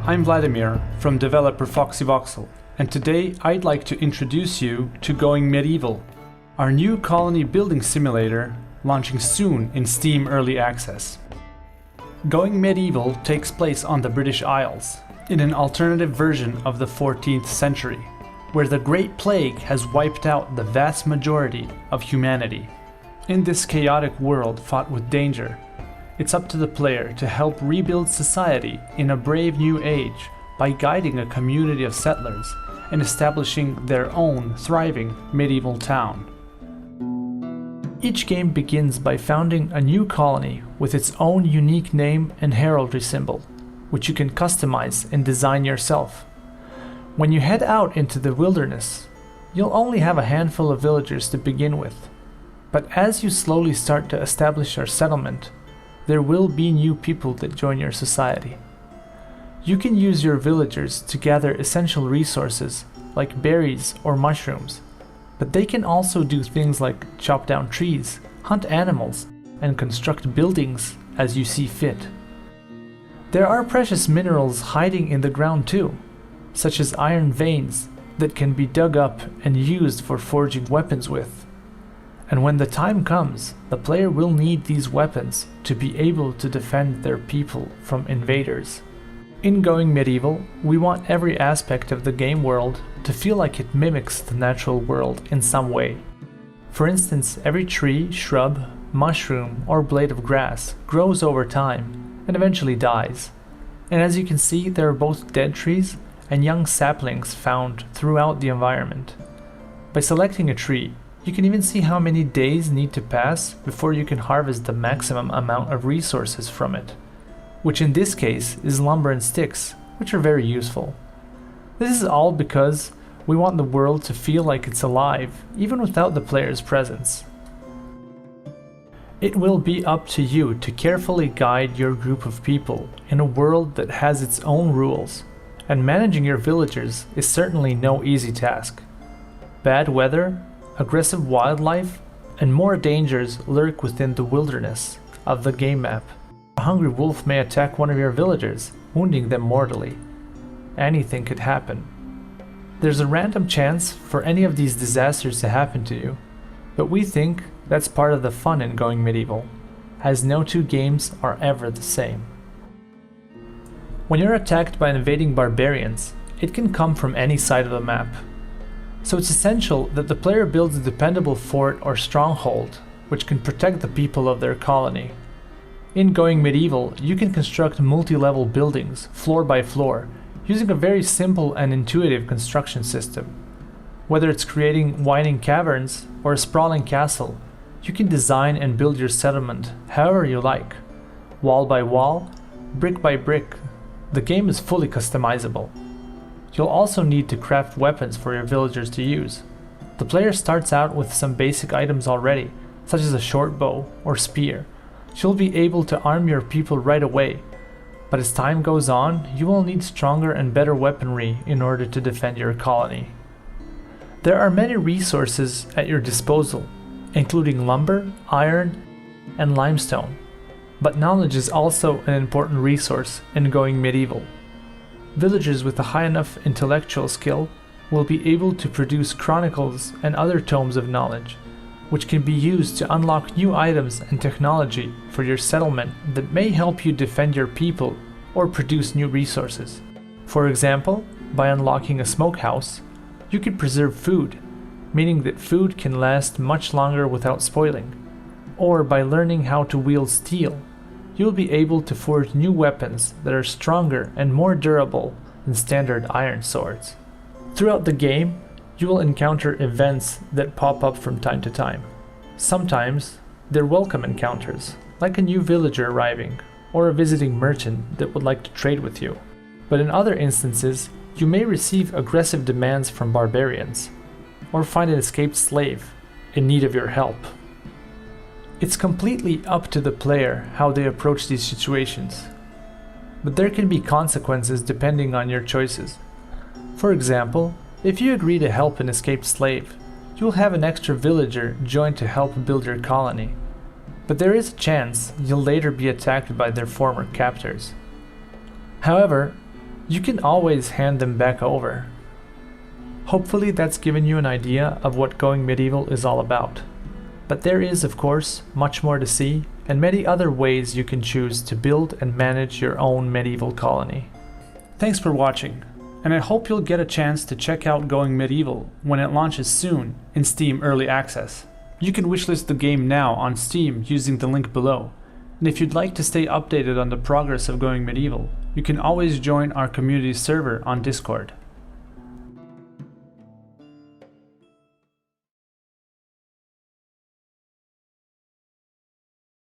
I'm Vladimir from developer Foxy Voxel, and today I'd like to introduce you to Going Medieval, our new colony building simulator launching soon in Steam Early Access. Going Medieval takes place on the British Isles, in an alternative version of the 14th century, where the Great Plague has wiped out the vast majority of humanity. In this chaotic world fought with danger, it's up to the player to help rebuild society in a brave new age by guiding a community of settlers and establishing their own thriving medieval town. Each game begins by founding a new colony with its own unique name and heraldry symbol, which you can customize and design yourself. When you head out into the wilderness, you'll only have a handful of villagers to begin with, but as you slowly start to establish your settlement, there will be new people that join your society. You can use your villagers to gather essential resources like berries or mushrooms, but they can also do things like chop down trees, hunt animals, and construct buildings as you see fit. There are precious minerals hiding in the ground too, such as iron veins that can be dug up and used for forging weapons with. And when the time comes, the player will need these weapons to be able to defend their people from invaders. In Going Medieval, we want every aspect of the game world to feel like it mimics the natural world in some way. For instance, every tree, shrub, mushroom, or blade of grass grows over time and eventually dies. And as you can see, there are both dead trees and young saplings found throughout the environment. By selecting a tree, you can even see how many days need to pass before you can harvest the maximum amount of resources from it, which in this case is lumber and sticks, which are very useful. This is all because we want the world to feel like it's alive, even without the player's presence. It will be up to you to carefully guide your group of people in a world that has its own rules, and managing your villagers is certainly no easy task. Bad weather, aggressive wildlife, and more dangers lurk within the wilderness of the game map. A hungry wolf may attack one of your villagers, wounding them mortally. Anything could happen. There's a random chance for any of these disasters to happen to you, but we think that's part of the fun in Going Medieval, as no two games are ever the same. When you're attacked by invading barbarians, it can come from any side of the map. So it's essential that the player builds a dependable fort or stronghold, which can protect the people of their colony. In Going Medieval, you can construct multi-level buildings, floor by floor, using a very simple and intuitive construction system. Whether it's creating winding caverns or a sprawling castle, you can design and build your settlement however you like. Wall by wall, brick by brick, the game is fully customizable. You'll also need to craft weapons for your villagers to use. The player starts out with some basic items already, such as a short bow or spear. You'll be able to arm your people right away, but as time goes on, you will need stronger and better weaponry in order to defend your colony. There are many resources at your disposal, including lumber, iron, and limestone, but knowledge is also an important resource in Going Medieval. Villagers with a high enough intellectual skill will be able to produce chronicles and other tomes of knowledge, which can be used to unlock new items and technology for your settlement that may help you defend your people or produce new resources. For example, by unlocking a smokehouse, you can preserve food, meaning that food can last much longer without spoiling. Or by learning how to wield steel, you'll be able to forge new weapons that are stronger and more durable than standard iron swords. Throughout the game, you will encounter events that pop up from time to time. Sometimes, they're welcome encounters, like a new villager arriving, or a visiting merchant that would like to trade with you. But in other instances, you may receive aggressive demands from barbarians, or find an escaped slave in need of your help. It's completely up to the player how they approach these situations, but there can be consequences depending on your choices. For example, if you agree to help an escaped slave, you'll have an extra villager join to help build your colony, but there is a chance you'll later be attacked by their former captors. However, you can always hand them back over. Hopefully that's given you an idea of what Going Medieval is all about. But there is, of course, much more to see, and many other ways you can choose to build and manage your own medieval colony. Thanks for watching, and I hope you'll get a chance to check out Going Medieval when it launches soon in Steam Early Access. You can wishlist the game now on Steam using the link below, and if you'd like to stay updated on the progress of Going Medieval, you can always join our community server on Discord.